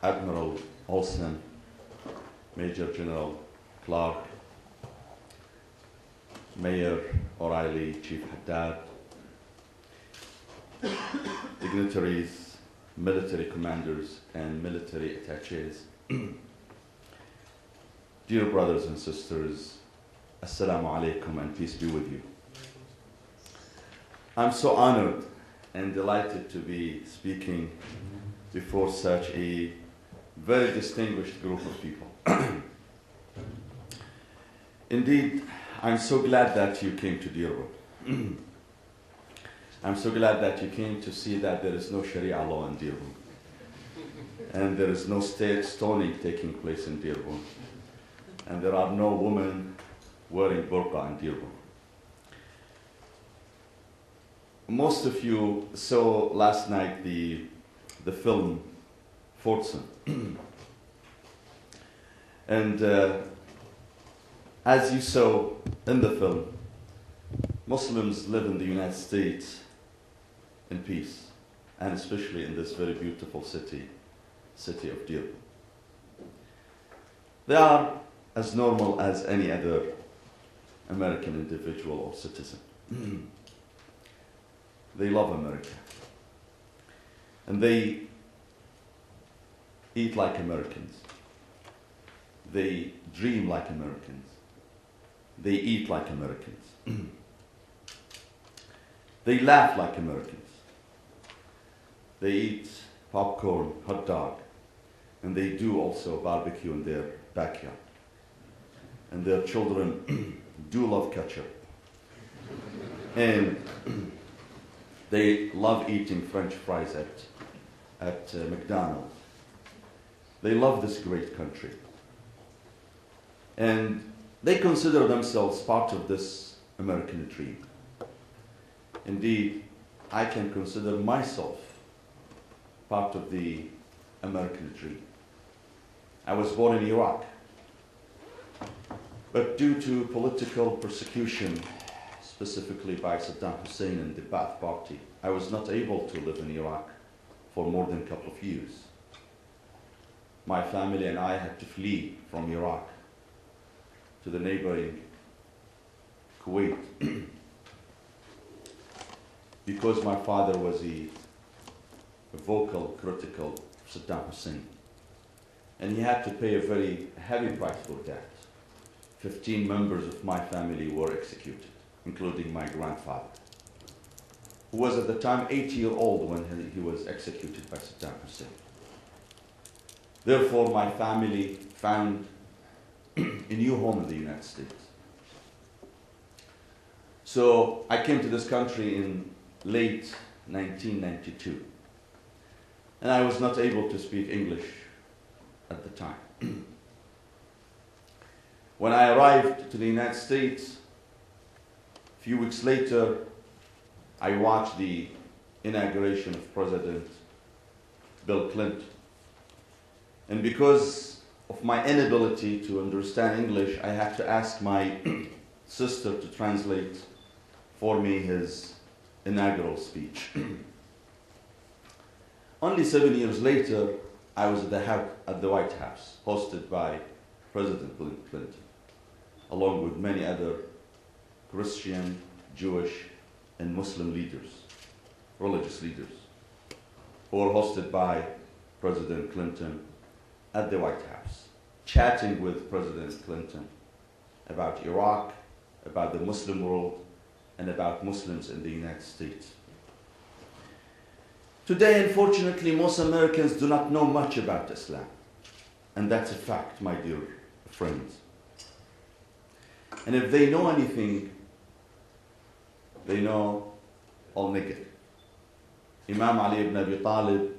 Admiral Olsen, Major General Clark, Mayor O'Reilly, Chief Haddad, dignitaries, military commanders, and military attaches. Dear brothers and sisters, Assalamu alaikum and peace be with you. I'm so honored and delighted to be speaking before such a very distinguished group of people. Indeed, I'm so glad that you came to Dearborn. I'm so glad that you came to see that there is no Sharia law in Dearborn. And there is no state stoning taking place in Dearborn. And there are no women wearing burqa in Dearborn. Most of you saw last night the film Fortson. And as you saw in the film, Muslims live in the United States in peace, and especially in this very beautiful city of Dearborn. They are as normal as any other American individual or citizen. They love America. And they eat like Americans. They dream like Americans. They eat like Americans. They laugh like Americans. They eat popcorn, hot dog, and they do also barbecue in their backyard. And their children do love ketchup. And they love eating French fries at McDonald's. They love this great country. And they consider themselves part of this American dream. Indeed, I can consider myself part of the American dream. I was born in Iraq, but due to political persecution, specifically by Saddam Hussein and the Ba'ath Party, I was not able to live in Iraq for more than a couple of years. My family and I had to flee from Iraq to the neighboring Kuwait because my father was a vocal critical of Saddam Hussein. And he had to pay a very heavy price for that. 15 members of my family were executed, including my grandfather, who was at the time 8-year-old when he was executed by Saddam Hussein. Therefore, my family found a new home in the United States. So I came to this country in late 1992. And I was not able to speak English at the time. When I arrived to the United States, a few weeks later, I watched the inauguration of President Bill Clinton. And because of my inability to understand English, I had to ask my sister to translate for me his inaugural speech. Only 7 years later, I was at the White House, hosted by President Bill Clinton, along with many other Christian, Jewish, and Muslim leaders, religious leaders, who were hosted by President Clinton at the White House, chatting with President Clinton about Iraq, about the Muslim world, and about Muslims in the United States. Today, unfortunately, most Americans do not know much about Islam. And that's a fact, my dear friends. And if they know anything, they know all negative. Imam Ali ibn Abi Talib,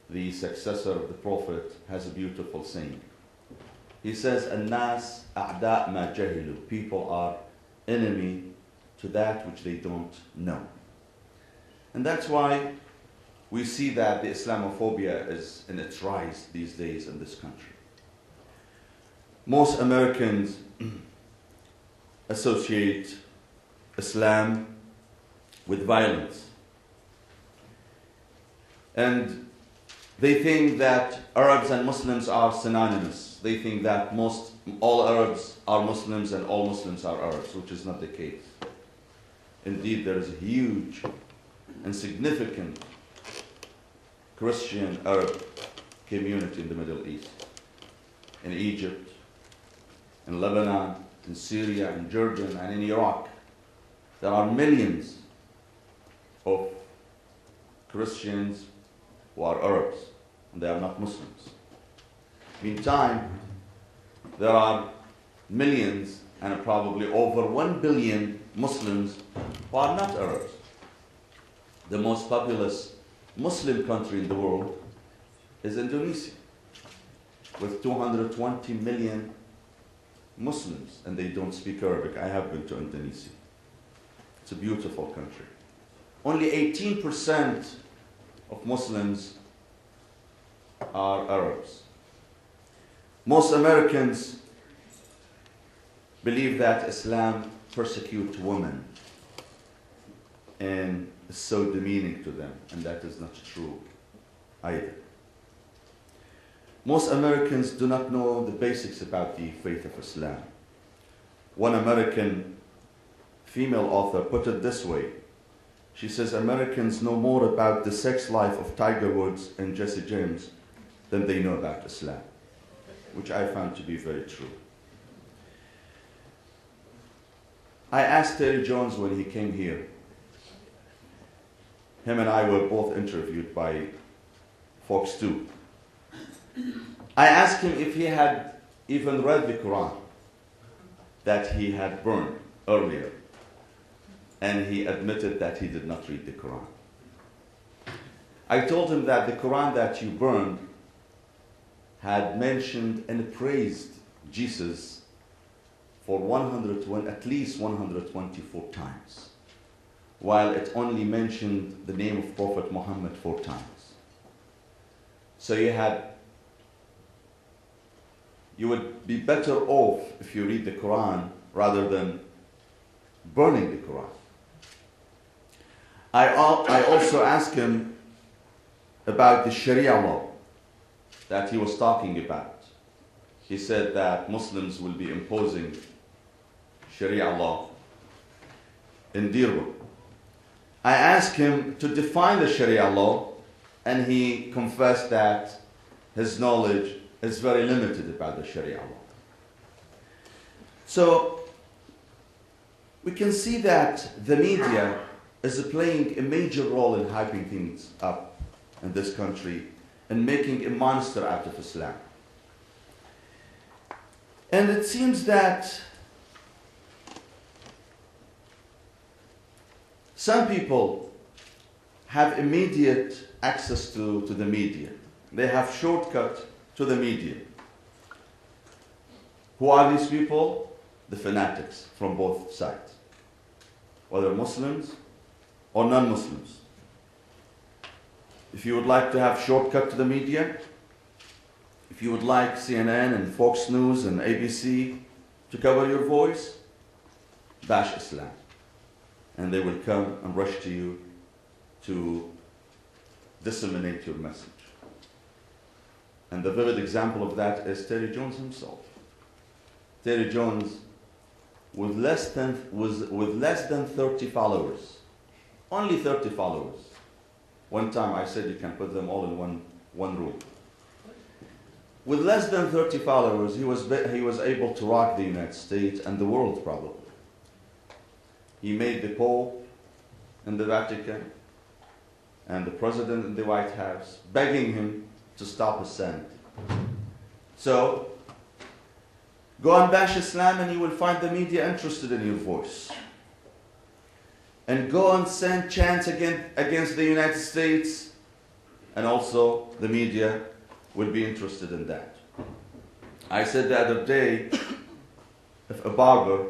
the successor of the Prophet, has a beautiful saying. He says, "An-nas a'da' ma jahilu." People are enemy to that which they don't know. And that's why we see that the Islamophobia is in its rise these days in this country. Most Americans associate Islam with violence. And They think that Arabs and Muslims are synonymous. They think that all Arabs are Muslims and all Muslims are Arabs, which is not the case. Indeed, there is a huge and significant Christian Arab community in the Middle East, in Egypt, in Lebanon, in Syria, in Jordan, and in Iraq. There are millions of Christians who are Arabs, and they are not Muslims. Meantime, there are millions and probably over 1 billion Muslims who are not Arabs. The most populous Muslim country in the world is Indonesia, with 220 million Muslims, and they don't speak Arabic. I have been to Indonesia. It's a beautiful country. Only 18% of Muslims are Arabs. Most Americans believe that Islam persecutes women and is so demeaning to them, and that is not true either. Most Americans do not know the basics about the faith of Islam. One American female author put it this way. She says, Americans know more about the sex life of Tiger Woods and Jesse James than they know about Islam, which I found to be very true. I asked Terry Jones when he came here. Him and I were both interviewed by Fox 2. I asked him if he had even read the Quran that he had burned earlier, and he admitted that he did not read the Quran. I told him that the Quran that you burned had mentioned and praised Jesus for at least 124 times, while it only mentioned the name of Prophet Muhammad 4 times. So you would be better off if you read the Quran rather than burning the Quran. I also asked him about the Sharia law that he was talking about. He said that Muslims will be imposing Sharia law in Dirwa. I asked him to define the Sharia law, and he confessed that his knowledge is very limited about the Sharia law. So we can see that the media is playing a major role in hyping things up in this country and making a monster out of Islam. And it seems that some people have immediate access to the media. They have shortcut to the media. Who are these people? The fanatics from both sides, whether Muslims or non-Muslims. If you would like to have shortcut to the media, if you would like CNN and Fox News and ABC to cover your voice, bash Islam. And they will come and rush to you to disseminate your message. And the vivid example of that is Terry Jones himself. Terry Jones, with less than 30 followers, only 30 followers. One time I said you can put them all in one room. With less than 30 followers, he was able to rock the United States and the world probably. He made the Pope in the Vatican and the President in the White House begging him to stop his Senate. So, go and bash Islam and you will find the media interested in your voice. And go and send chants against the United States, and also the media will be interested in that. I said the other day, if a barber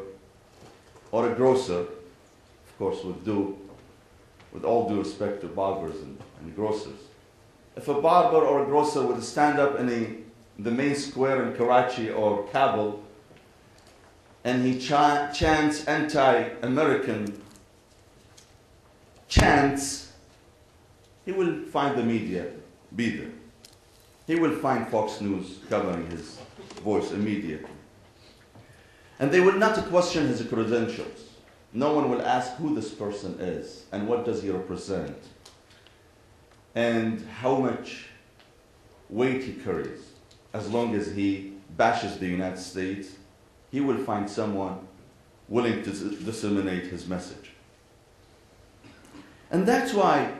or a grocer, of course with all due respect to barbers and grocers, if a barber or a grocer would stand up in the main square in Karachi or Kabul and he chants anti-American chants, he will find the media be there. he will find Fox News covering his voice immediately. And they will not question his credentials. No one will ask who this person is and what does he represent and how much weight he carries. As long as he bashes the United States, he will find someone willing to disseminate his message. And that's why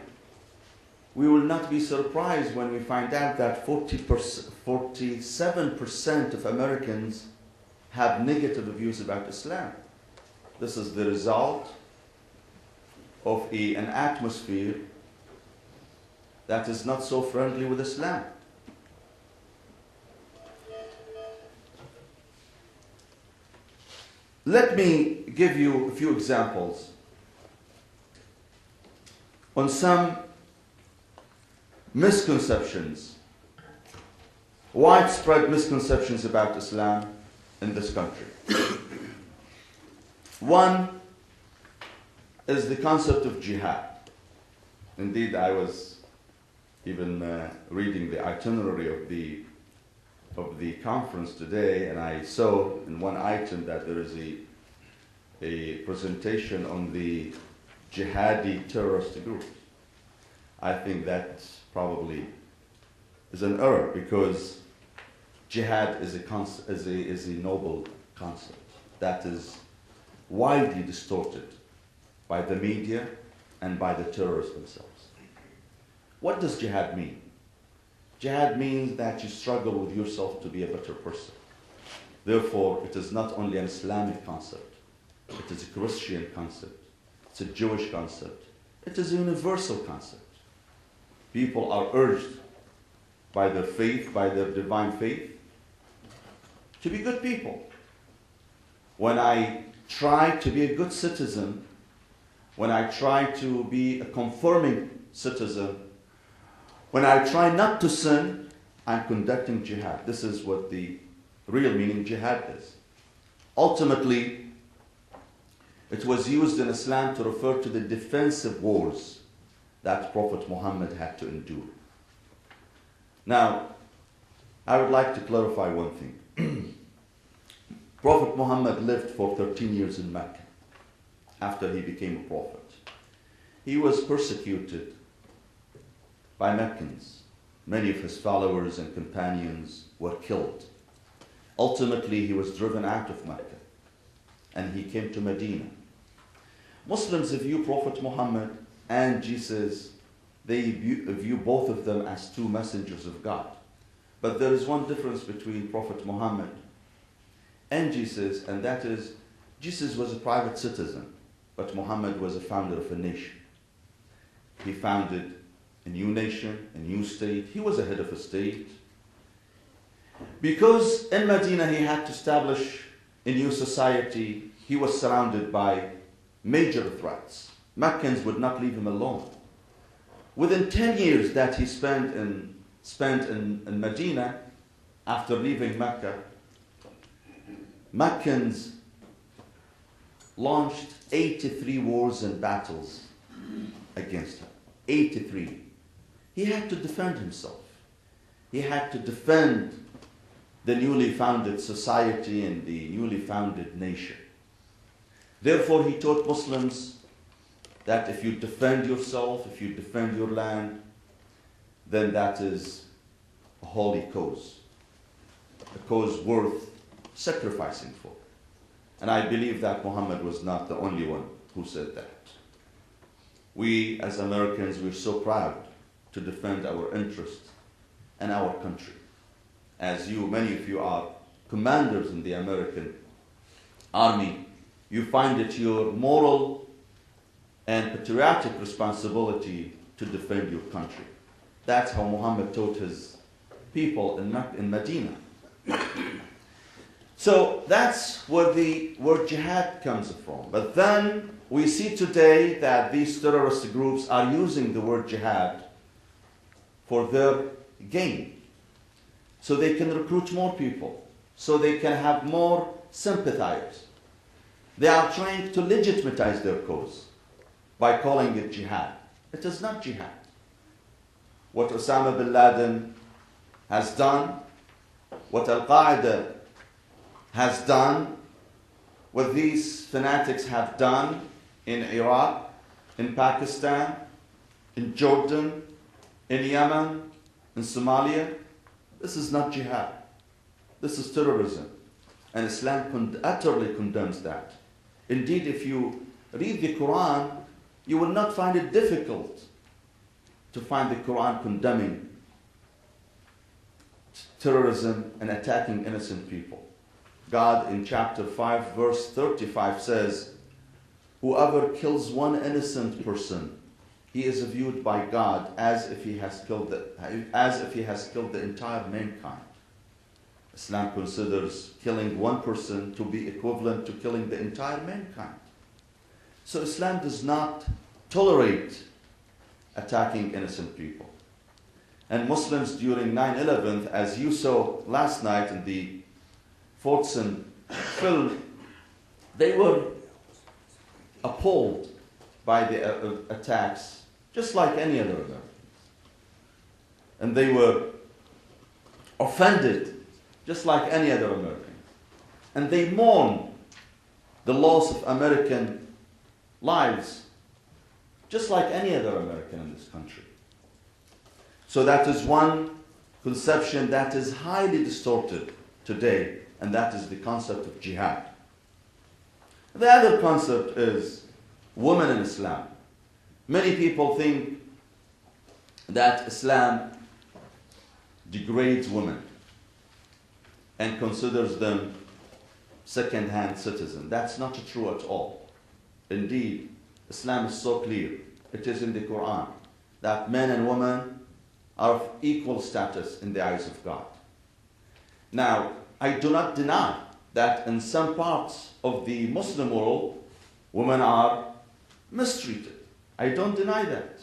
we will not be surprised when we find out that 47% of Americans have negative views about Islam. This is the result of an atmosphere that is not so friendly with Islam. Let me give you a few examples on some misconceptions, widespread misconceptions about Islam in this country. One is the concept of jihad. Indeed, I was even reading the itinerary of the conference today, and I saw in one item that there is a presentation on the jihadi terrorist group. I think that probably is an error, because jihad is a noble concept that is widely distorted by the media and by the terrorists themselves. What does jihad mean? Jihad means that you struggle with yourself to be a better person. Therefore, it is not only an Islamic concept, it is a Christian concept, it's a Jewish concept, it is a universal concept. People are urged by their faith, by their divine faith, to be good people. When I try to be a good citizen, when I try to be a conforming citizen, when I try not to sin, I'm conducting jihad. This is what the real meaning jihad is. Ultimately, it was used in Islam to refer to the defensive wars that Prophet Muhammad had to endure. Now, I would like to clarify one thing. Prophet Muhammad lived for 13 years in Mecca after he became a prophet. He was persecuted by Meccans. Many of his followers and companions were killed. Ultimately, he was driven out of Mecca and he came to Medina. Muslims view Prophet Muhammad and Jesus, they view both of them as two messengers of God. But there is one difference between Prophet Muhammad and Jesus, and that is, Jesus was a private citizen, but Muhammad was a founder of a nation. He founded a new nation, a new state. He was a head of a state. Because in Medina he had to establish a new society, he was surrounded by major threats. Meccans would not leave him alone. Within 10 years that he spent in Medina, after leaving Mecca, Meccans launched 83 wars and battles against him. 83. He had to defend himself. He had to defend the newly founded society and the newly founded nation. Therefore, he taught Muslims that if you defend yourself, if you defend your land, then that is a holy cause, a cause worth sacrificing for. And I believe that Muhammad was not the only one who said that. We, as Americans, we're so proud to defend our interests and our country. As you, many of you are commanders in the American army, you find it your moral and patriotic responsibility to defend your country. That's how Muhammad taught his people in Medina. So that's where the word jihad comes from. But then we see today that these terrorist groups are using the word jihad for their gain. So they can recruit more people, so they can have more sympathizers. They are trying to legitimize their cause by calling it jihad. It is not jihad. What Osama bin Laden has done, what Al-Qaeda has done, what these fanatics have done in Iraq, in Pakistan, in Jordan, in Yemen, in Somalia, this is not jihad. This is terrorism. And Islam utterly condemns that. Indeed, if you read the Quran, you will not find it difficult to find the Quran condemning terrorism and attacking innocent people. God in chapter 5 verse 35 says, whoever kills one innocent person, he is viewed by God as if he has killed the entire mankind. Islam considers killing one person to be equivalent to killing the entire mankind. So Islam does not tolerate attacking innocent people. And Muslims during 9/11, as you saw last night in the Fortson film, they were appalled by the attacks, just like any other American. And they were offended, just like any other American. And they mourn the loss of American lives, just like any other American in this country. So that is one conception that is highly distorted today, and that is the concept of jihad. The other concept is women in Islam. Many people think that Islam degrades women and considers them second-hand citizens. That's not true at all. Indeed, Islam is so clear. It is in the Quran that men and women are of equal status in the eyes of God. Now, I do not deny that in some parts of the Muslim world, women are mistreated. I don't deny that.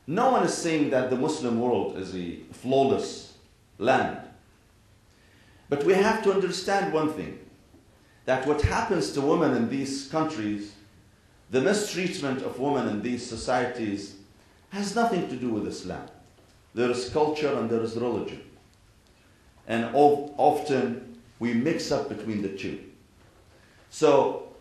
No one is saying that the Muslim world is a flawless land. But we have to understand one thing, that what happens to women in these countries, the mistreatment of women in these societies, has nothing to do with Islam. There is culture and there is religion. And often we mix up between the two. So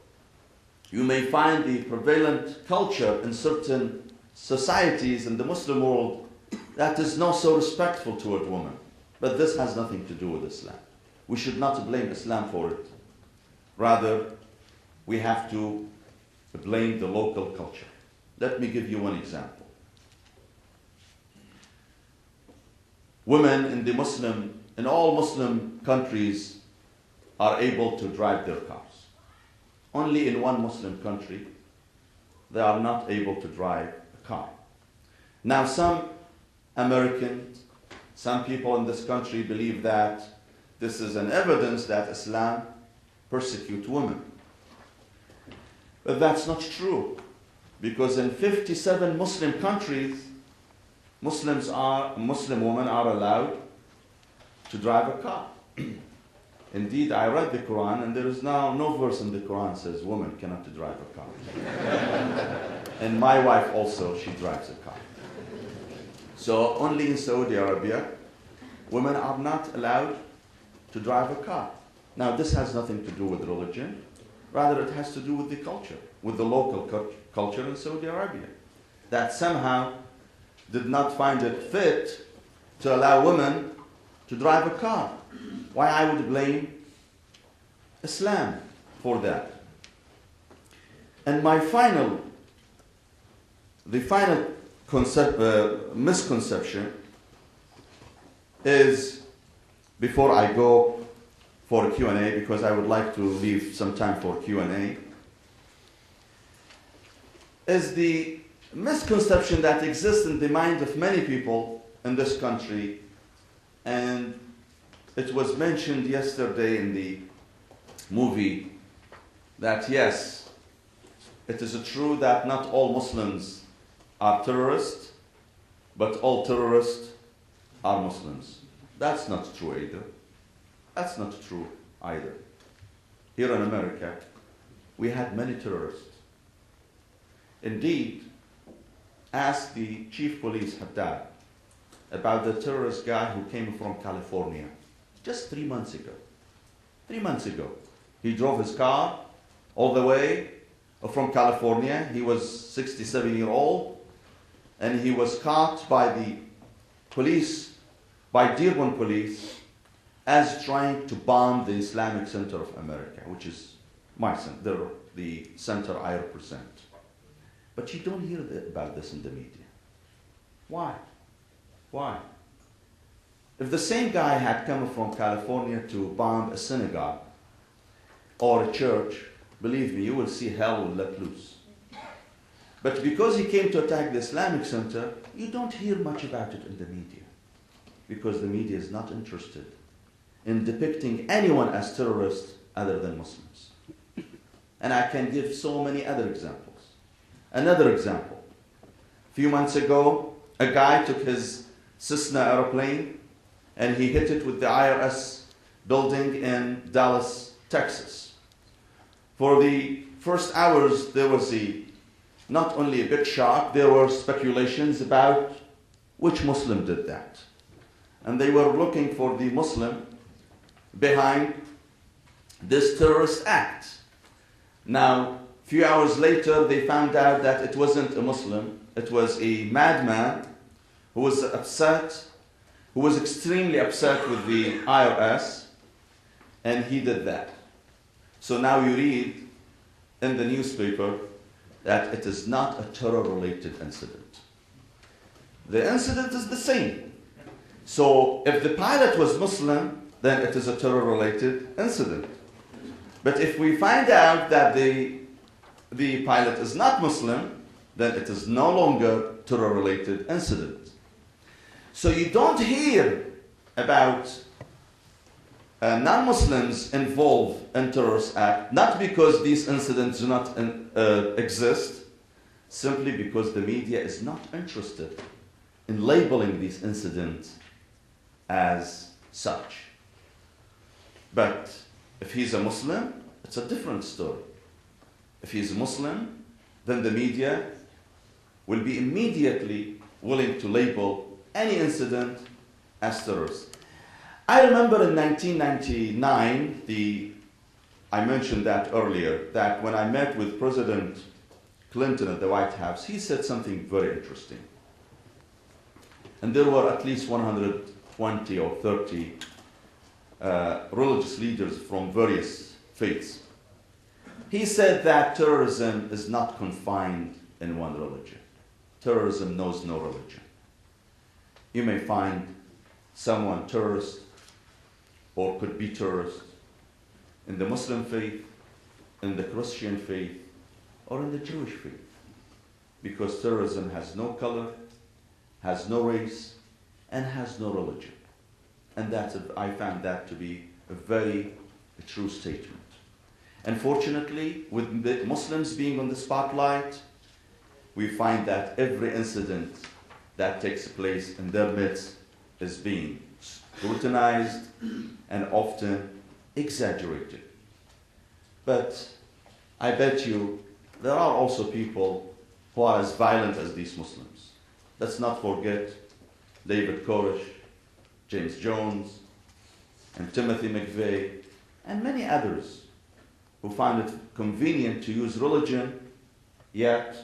you may find the prevalent culture in certain societies in the Muslim world that is not so respectful toward women. But this has nothing to do with Islam. We should not blame Islam for it. Rather, we have to blame the local culture. Let me give you one example. Women in all Muslim countries are able to drive their cars. Only in one Muslim country, they are not able to drive a car. Now, some Americans, some people in this country believe that this is an evidence that Islam persecutes women. But that's not true, because in 57 Muslim countries, Muslim women are allowed to drive a car. Indeed, I read the Quran, and there is now no verse in the Quran says women cannot drive a car. And my wife also, she drives a car. So only in Saudi Arabia, women are not allowed to drive a car. Now, this has nothing to do with religion. Rather, it has to do with the culture, with the local culture in Saudi Arabia, that somehow did not find it fit to allow women to drive a car. Why I would blame Islam for that. And the final misconception is, before I go for Q&A, because I would like to leave some time for Q&A, is the misconception that exists in the mind of many people in this country, and it was mentioned yesterday in the movie that yes, it is true that not all Muslims are terrorists, but all terrorists are Muslims. That's not true either. That's not true either. Here in America, we had many terrorists. Indeed, ask the chief police Haddad about the terrorist guy who came from California just 3 months ago. 3 months ago. He drove his car all the way from California. He was 67-year-old, and he was caught by the police, by Dearborn police, as trying to bomb the Islamic Center of America, which is my center, the center I represent. But you don't hear about this in the media. Why? Why? If the same guy had come from California to bomb a synagogue or a church, believe me, you will see hell will let loose. But because he came to attack the Islamic Center, you don't hear much about it in the media, because the media is not interested in depicting anyone as terrorist other than Muslims. And I can give so many other examples. Another example. A few months ago, a guy took his Cessna airplane and he hit it with the IRS building in Dallas, Texas. For the first hours, there was not only a big shock, there were speculations about which Muslim did that. And they were looking for the Muslim behind this terrorist act. Now, a few hours later, they found out that it wasn't a Muslim, it was a madman who was upset, who was extremely upset with the IRS, and he did that. So now you read in the newspaper that it is not a terror-related incident. The incident is the same. So if the pilot was Muslim, then it is a terror-related incident. But if we find out that the pilot is not Muslim, then it is no longer terror-related incident. So you don't hear about non-Muslims involved in terrorist act, not because these incidents do not exist, simply because the media is not interested in labeling these incidents as such. But if he's a Muslim, it's a different story. If he's a Muslim, then the media will be immediately willing to label any incident as terrorist. I remember in 1999, I mentioned that earlier, that when I met with President Clinton at the White House, he said something very interesting. And there were at least 120 or 30 religious leaders from various faiths. He said that terrorism is not confined in one religion. Terrorism knows no religion. You may find someone terrorist or could be terrorist in the Muslim faith, in the Christian faith, or in the Jewish faith. Because terrorism has no color, has no race, and has no religion. And I found that to be a very true statement. Unfortunately, with the Muslims being on the spotlight, we find that every incident that takes place in their midst is being scrutinized and often exaggerated. But I bet you there are also people who are as violent as these Muslims. Let's not forget David Koresh, James Jones, and Timothy McVeigh, and many others who find it convenient to use religion, yet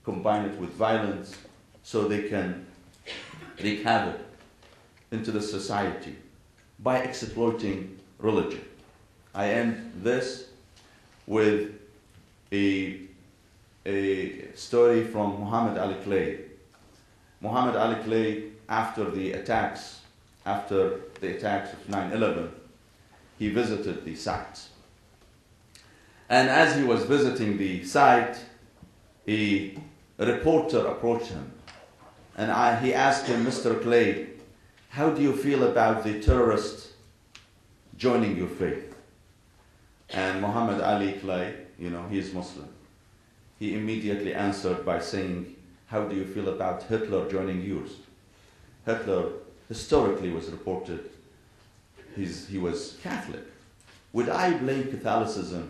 combine it with violence so they can wreak havoc into the society by exploiting religion. I end this with a story from Muhammad Ali Clay. Muhammad Ali Clay, after the attacks of 9/11, he visited the site. And as he was visiting the site, a reporter approached him. And he asked him, Mr. Clay, how do you feel about the terrorists joining your faith? And Muhammad Ali Clay, he is Muslim. He immediately answered by saying, how do you feel about Hitler joining yours? Hitler historically was reported, he was Catholic. Would I blame Catholicism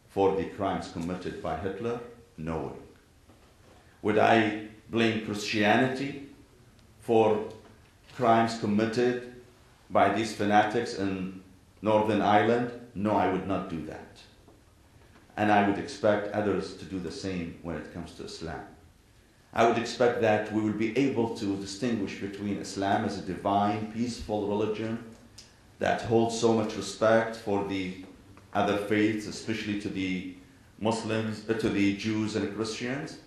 for the crimes committed by Hitler? No way. Would I blame Christianity for crimes committed by these fanatics in Northern Ireland? No, I would not do that. And I would expect others to do the same when it comes to Islam. I would expect that we will be able to distinguish between Islam as a divine, peaceful religion that holds so much respect for the other faiths, especially to the Muslims, to the Jews and Christians,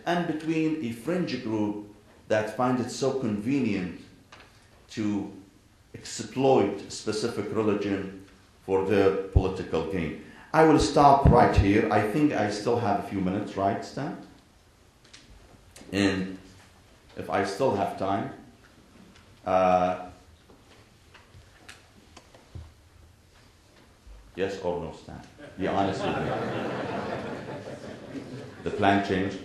and between a fringe group that finds it so convenient to exploit specific religion for their political gain. I will stop right here. I think I still have a few minutes, right, Stan? And if I still have time, yes or no, Stan? Be honest with me. The plan changed.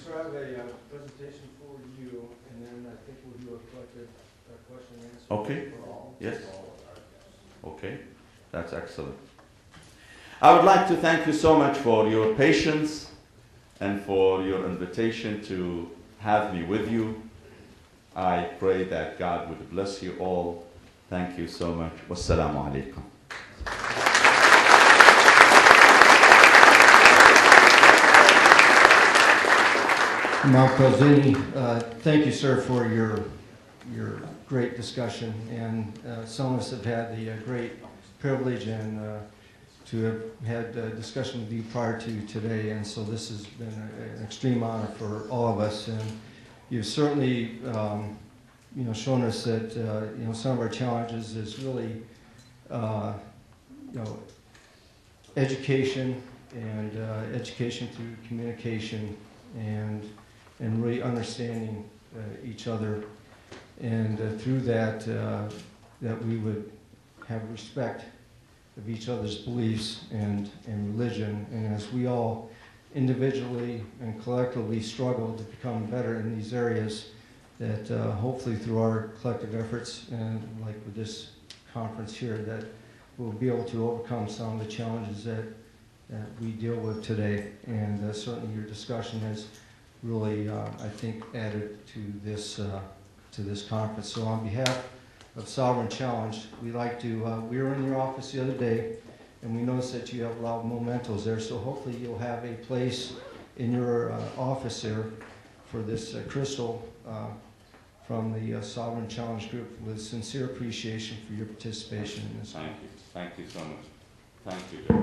So I have a presentation for you, and then I think we'll do a collective question and answer. Okay. For all. Yes. For all of our guests. Okay, that's excellent. I would like to thank you so much for your patience and for your invitation to have me with you. I pray that God would bless you all. Thank you so much. Wassalamu alaikum. Imam Fawzini, thank you, sir, for your great discussion. And some of us have had the great privilege and to have had a discussion with you prior to today. And so this has been an extreme honor for all of us. And you've certainly, shown us that some of our challenges is really, education and education through communication and really understanding each other, and through that, that we would have respect of each other's beliefs and religion. And as we all individually and collectively struggle to become better in these areas, that hopefully through our collective efforts, and like with this conference here, that we'll be able to overcome some of the challenges that we deal with today. And certainly your discussion has really, I think, added to this conference. So on behalf of Sovereign Challenge, we'd like to, we were in your office the other day, and we noticed that you have a lot of mementos there, so hopefully you'll have a place in your office there for this crystal from the Sovereign Challenge Group, with sincere appreciation for your participation in this. Thank you. Thank you so much. Thank you.